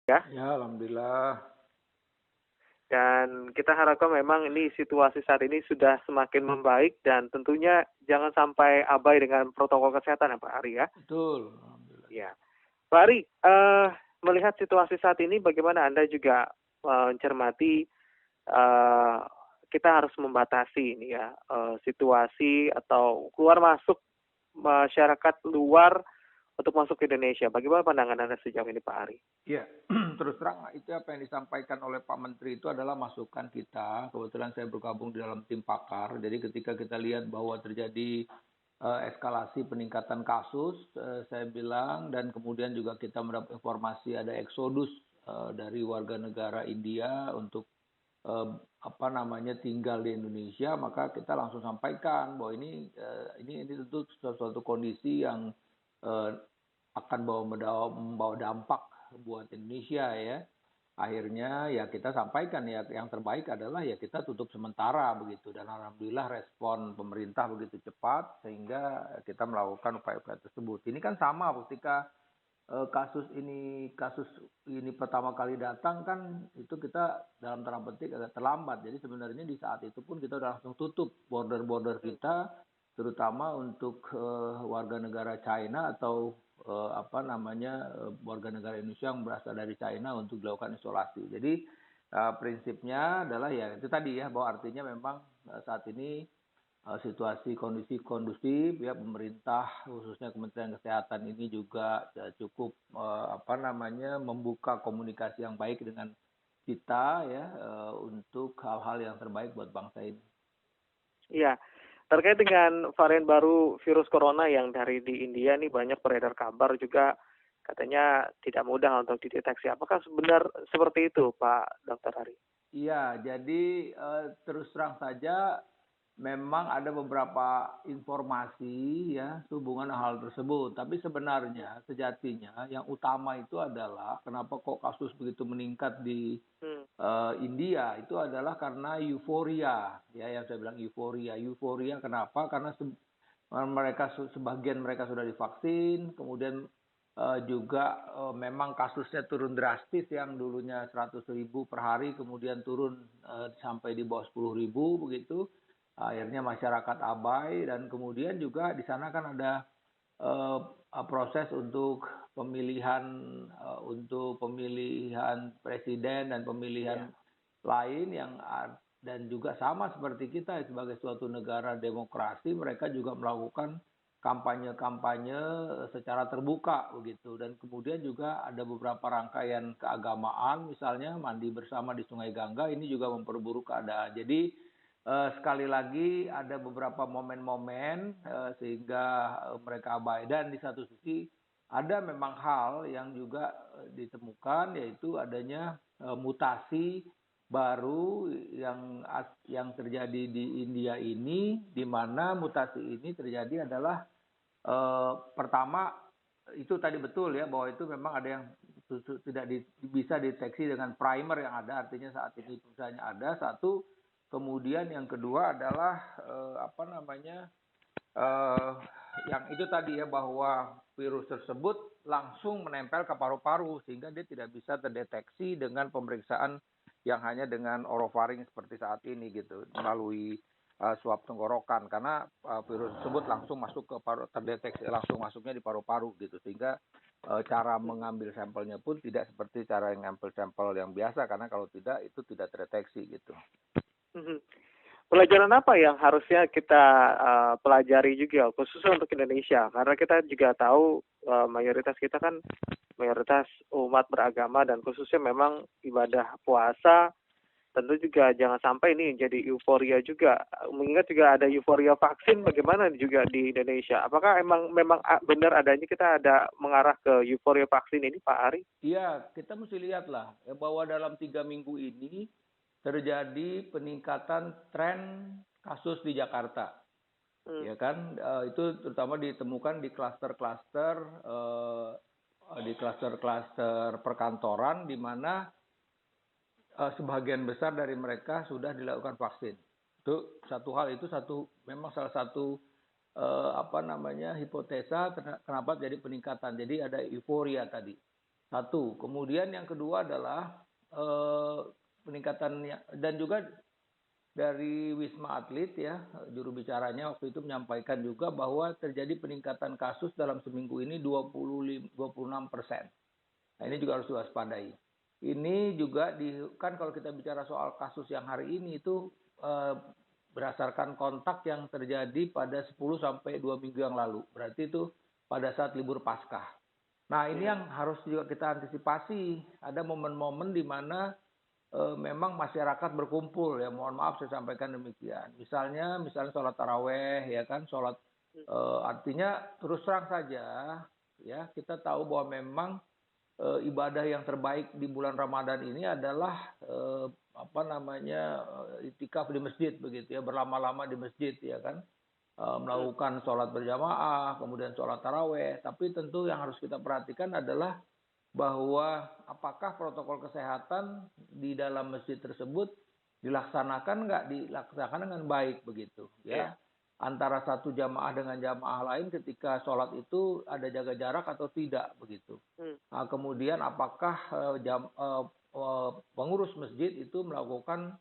Ya. Ya, alhamdulillah. Dan kita harapkan memang ini situasi saat ini sudah semakin membaik dan tentunya jangan sampai abai dengan protokol kesehatan ya Pak Ari ya. Betul, alhamdulillah. Ya. Pak Ari, melihat situasi saat ini bagaimana Anda juga mencermati eh, kita harus membatasi ini ya situasi atau keluar masuk masyarakat luar untuk masuk ke Indonesia. Bagaimana pandangan Anda sejauh ini Pak Ari? Ya, terus terang itu apa yang disampaikan oleh Pak Menteri itu adalah masukan kita. Kebetulan saya bergabung di dalam tim pakar. Jadi ketika kita lihat bahwa terjadi eskalasi peningkatan kasus, saya bilang, dan kemudian juga kita mendapat informasi ada eksodus dari warga negara India untuk eh, tinggal di Indonesia, maka kita langsung sampaikan bahwa ini tentu suatu kondisi yang eh, akan membawa dampak buat Indonesia ya. Akhirnya ya kita sampaikan ya yang terbaik adalah ya kita tutup sementara begitu, dan alhamdulillah respon pemerintah begitu cepat sehingga kita melakukan upaya-upaya tersebut. Ini kan sama ketika kasus ini pertama kali datang kan itu kita dalam tanda petik agak terlambat. Jadi sebenarnya di saat itu pun kita udah langsung tutup border-border kita, terutama untuk warga negara China atau warga negara Indonesia yang berasal dari China untuk dilakukan isolasi. Jadi prinsipnya adalah ya itu tadi ya, bahwa artinya memang saat ini situasi kondisi kondusif ya, pemerintah khususnya Kementerian Kesehatan ini juga cukup membuka komunikasi yang baik dengan kita ya, untuk hal-hal yang terbaik buat bangsa ini. Iya, terkait dengan varian baru virus corona yang dari di India nih banyak beredar kabar juga katanya tidak mudah untuk dideteksi. Apakah benar seperti itu, Pak Dr. Hari? Iya, jadi terus terang saja memang ada beberapa informasi ya sehubungan hal tersebut. Tapi sebenarnya sejatinya yang utama itu adalah kenapa kok kasus begitu meningkat di Hmm. India itu adalah karena euforia ya, yang saya bilang euforia. Euforia kenapa? Karena sebagian mereka sudah divaksin, kemudian juga memang kasusnya turun drastis, yang dulunya 100.000 per hari kemudian turun sampai di bawah 10.000 begitu. Akhirnya masyarakat abai, dan kemudian juga di sana kan ada proses untuk pemilihan presiden dan pemilihan lain dan juga sama seperti kita sebagai suatu negara demokrasi, mereka juga melakukan kampanye-kampanye secara terbuka begitu, dan kemudian juga ada beberapa rangkaian keagamaan, misalnya mandi bersama di Sungai Gangga, ini juga memperburuk keadaan. Jadi sekali lagi ada beberapa momen-momen sehingga mereka abai, dan di satu sisi ada memang hal yang juga ditemukan, yaitu adanya mutasi baru yang terjadi di India ini, di mana mutasi ini terjadi adalah pertama itu tadi betul ya, bahwa itu memang ada yang tidak bisa deteksi dengan primer yang ada, artinya saat ini misalnya ada satu, kemudian yang kedua adalah eh, yang itu tadi ya, bahwa virus tersebut langsung menempel ke paru-paru sehingga dia tidak bisa terdeteksi dengan pemeriksaan yang hanya dengan orofaring seperti saat ini gitu, melalui swab tenggorokan, karena virus tersebut langsung masuk ke paru, terdeteksi langsung masuknya di paru-paru gitu, sehingga cara mengambil sampelnya pun tidak seperti cara mengambil sampel yang biasa, karena kalau tidak itu tidak terdeteksi gitu. Mhm. Pelajaran apa yang harusnya kita pelajari juga khususnya untuk Indonesia? Karena kita juga tahu mayoritas kita kan mayoritas umat beragama dan khususnya memang ibadah puasa. Tentu juga jangan sampai ini jadi euforia juga. Mengingat juga ada euforia vaksin, bagaimana juga di Indonesia? Apakah memang benar adanya kita ada mengarah ke euforia vaksin ini, Pak Ari? Iya, kita mesti lihatlah ya, bahwa dalam 3 minggu ini terjadi peningkatan tren kasus di Jakarta, Hmm. ya kan? Itu terutama ditemukan di klaster-klaster perkantoran, di mana sebagian besar dari mereka sudah dilakukan vaksin. Itu satu hal, itu memang salah satu hipotesa kenapa jadi peningkatan. Jadi ada euforia tadi. Satu. Kemudian yang kedua adalah eh, peningkatannya, dan juga dari Wisma Atlet ya, juru bicaranya waktu itu menyampaikan juga bahwa terjadi peningkatan kasus dalam seminggu ini 26%. Nah, ini juga harus diwaspadai. Ini juga kan kalau kita bicara soal kasus yang hari ini itu eh, berdasarkan kontak yang terjadi pada 10 sampai 2 minggu yang lalu. Berarti itu pada saat libur Paskah. Nah, ini yang harus juga kita antisipasi. Ada momen-momen di mana memang masyarakat berkumpul ya, mohon maaf saya sampaikan demikian. Misalnya sholat taraweh ya kan, sholat artinya terus terang saja ya, kita tahu bahwa memang ibadah yang terbaik di bulan Ramadan ini adalah apa namanya itikaf di masjid begitu ya, berlama-lama di masjid ya kan. Melakukan sholat berjamaah, kemudian sholat taraweh. Tapi tentu yang harus kita perhatikan adalah bahwa apakah protokol kesehatan di dalam masjid tersebut dilaksanakan dengan baik begitu ya. Antara satu jamaah dengan jamaah lain ketika sholat itu ada jaga jarak atau tidak begitu. Nah, kemudian apakah pengurus masjid itu melakukan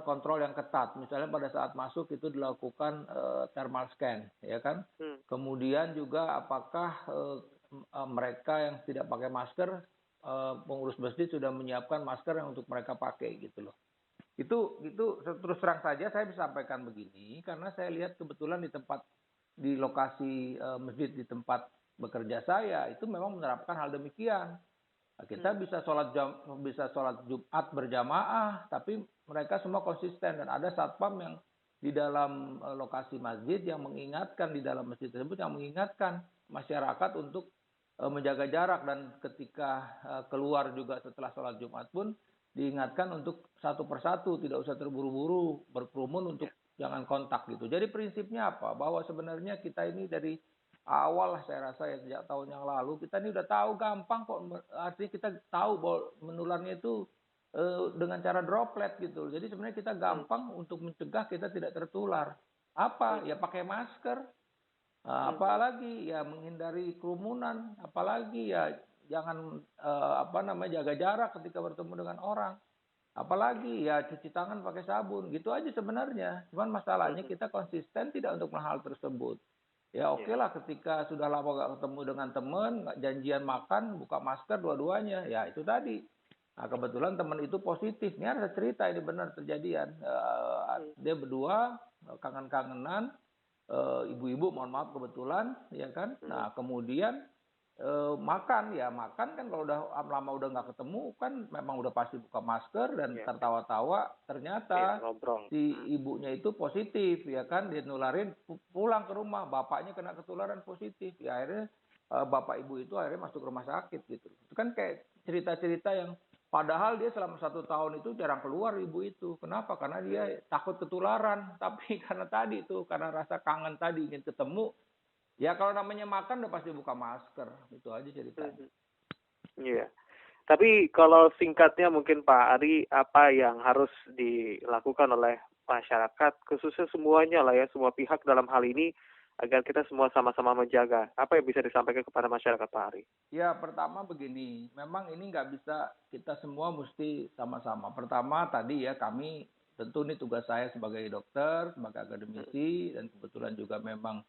kontrol yang ketat. Misalnya pada saat masuk itu dilakukan thermal scan, ya kan? Kemudian juga apakah mereka yang tidak pakai masker, pengurus masjid sudah menyiapkan masker yang untuk mereka pakai gitu loh. Itu terus terang saja saya bisa sampaikan begini karena saya lihat kebetulan di lokasi masjid di tempat bekerja saya itu memang menerapkan hal demikian. Kita bisa sholat Jumat berjamaah, tapi mereka semua konsisten dan ada satpam yang di dalam lokasi masjid yang mengingatkan, di dalam masjid tersebut yang mengingatkan masyarakat untuk menjaga jarak, dan ketika keluar juga setelah sholat Jumat pun diingatkan untuk satu persatu, tidak usah terburu-buru berkerumun untuk jangan kontak gitu. Jadi prinsipnya apa? Bahwa sebenarnya kita ini dari awal lah saya rasa ya, sejak tahun yang lalu kita ini udah tahu gampang kok, artinya kita tahu bahwa menularnya itu dengan cara droplet gitu. Jadi sebenarnya kita gampang untuk mencegah kita tidak tertular. Apa? Ya pakai masker. Apalagi ya menghindari kerumunan, apalagi ya jangan jaga jarak ketika bertemu dengan orang. Apalagi ya cuci tangan pakai sabun, gitu aja sebenarnya. Cuman masalahnya kita konsisten tidak untuk hal tersebut. Ya oke lah ketika sudah lama gak ketemu dengan teman, janjian makan, buka masker dua-duanya, ya itu tadi. Nah kebetulan teman itu positif. Ini ada cerita, ini benar terjadian. Dia berdua kangen-kangenan, ibu-ibu mohon maaf kebetulan, ya kan. Nah kemudian makan kan kalau udah lama udah nggak ketemu kan memang udah pasti buka masker dan tertawa-tawa, ternyata si ibunya itu positif ya kan, dia nularin pulang ke rumah, bapaknya kena ketularan positif ya, akhirnya bapak ibu itu akhirnya masuk rumah sakit gitu. Itu kan kayak cerita-cerita yang padahal dia selama 1 tahun itu jarang keluar ibu itu. Kenapa? Karena dia takut ketularan, tapi karena tadi itu, karena rasa kangen tadi ingin ketemu. Ya kalau namanya makan udah pasti buka masker, itu aja ceritanya. Iya. Tapi kalau singkatnya mungkin Pak Ari, apa yang harus dilakukan oleh masyarakat, khususnya semuanya lah ya, semua pihak dalam hal ini, agar kita semua sama-sama menjaga. Apa yang bisa disampaikan kepada masyarakat Pak Ari? Ya pertama begini, memang ini nggak bisa kita semua mesti sama-sama. Pertama tadi ya, kami tentu ini tugas saya sebagai dokter, sebagai akademisi, dan kebetulan juga memang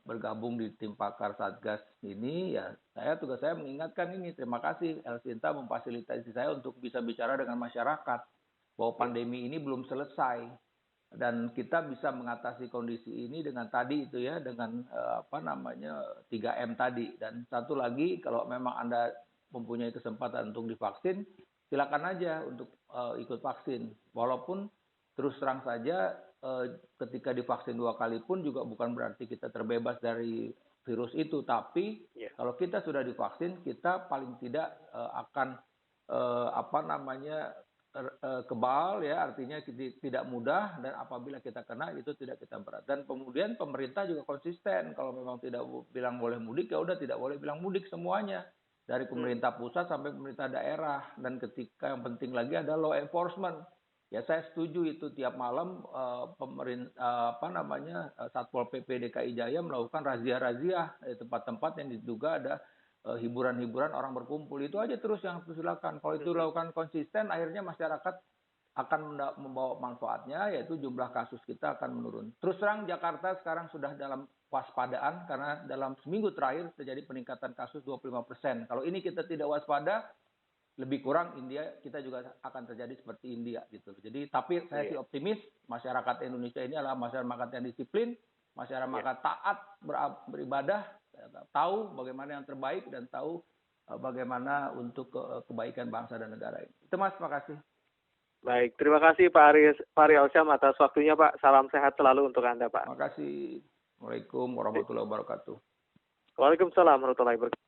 bergabung di tim pakar Satgas ini, ya tugas saya mengingatkan ini. Terima kasih El Sinta memfasilitasi saya untuk bisa bicara dengan masyarakat bahwa pandemi ini belum selesai dan kita bisa mengatasi kondisi ini dengan tadi itu ya, dengan 3M tadi. Dan satu lagi, kalau memang Anda mempunyai kesempatan untuk divaksin, silakan aja untuk ikut vaksin. Walaupun terus terang saja ketika divaksin 2 kali pun juga bukan berarti kita terbebas dari virus itu, tapi kalau kita sudah divaksin, kita paling tidak akan kebal ya, artinya tidak mudah, dan apabila kita kena itu tidak kita berat. Dan kemudian pemerintah juga konsisten, kalau memang tidak bilang boleh mudik ya udah tidak boleh bilang mudik semuanya, dari pemerintah pusat sampai pemerintah daerah. Dan ketika yang penting lagi ada law enforcement. Ya saya setuju itu, tiap malam Satpol PP DKI Jaya melakukan razia-razia di tempat-tempat yang diduga ada hiburan-hiburan orang berkumpul. Itu aja terus yang harus dilakukan. Kalau itu dilakukan konsisten, akhirnya masyarakat akan membawa manfaatnya, yaitu jumlah kasus kita akan menurun. Terus terang Jakarta sekarang sudah dalam waspadaan karena dalam seminggu terakhir terjadi peningkatan kasus 25%. Kalau ini kita tidak waspada, lebih kurang kita juga akan terjadi seperti India gitu. Jadi tapi saya sih optimis, masyarakat Indonesia ini adalah masyarakat yang disiplin, masyarakat taat beribadah, tahu bagaimana yang terbaik dan tahu bagaimana untuk kebaikan bangsa dan negara ini. Itu Mas, terima kasih. Baik, terima kasih Pak Ari Alsyam atas waktunya Pak. Salam sehat selalu untuk Anda Pak. Terima kasih. Assalamualaikum warahmatullahi wabarakatuh. Waalaikumsalam warahmatullahi wabarakatuh.